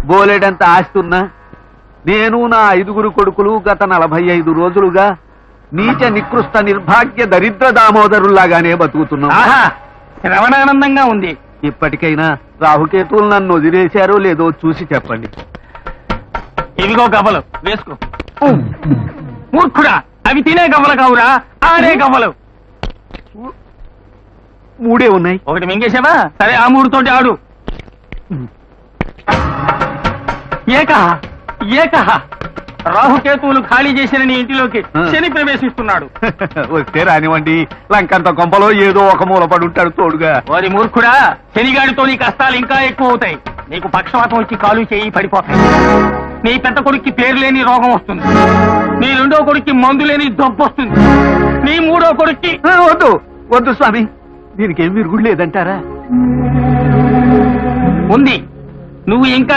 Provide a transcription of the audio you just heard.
బోలెడంత ఆస్తున్నా నేను నా 5 కొడుకులు గత 45 రోజులుగా నీచ నికృష్ట నిర్భాగ్య దరిద్ర దామోదరుల్లాగానే బతుకుతున్నాం. శ్రవణానందంగా ఉంది. ఇప్పటికైనా రాహుకేతువులు నన్ను వదిలేశారో లేదో చూసి చెప్పండి. ఇవిగో గవ్వలు వేసుకో. మూర్ఖుడా, అవి తినే గవ్వలు కావురా, ఆడే గవ్వలు. 3 ఉన్నాయి. ఒకటి మింగేసావా? సరే, ఆ 3 తోటి ఆడు. ఏకహ రాహుకేతువులు ఖాళీ చేసిన నీ ఇంటిలోకి శని ప్రవేశిస్తున్నాడు. వస్తే రానివ్వండి, లంకంత కొంపలో ఏదో ఒక మూలపడి ఉంటాడు తోడుగా. వారి మూర్ఖుడా, శనిగాడితో నీ కష్టాలు ఇంకా ఎక్కువ అవుతాయి. నీకు పక్షవాతం వచ్చి కాలు చేయి పడిపోతాయి. నీ పెద్ద కొడుక్కి పేరు లేని రోగం వస్తుంది. నీ 2వ కొడుక్కి మందు లేని దొబ్బు వస్తుంది. నీ 3వ కొడుక్కి వద్దు వద్దు స్వామి, దీనికేం విరుగుడు లేదంటారా? ఉంది. నువ్వు ఇంకా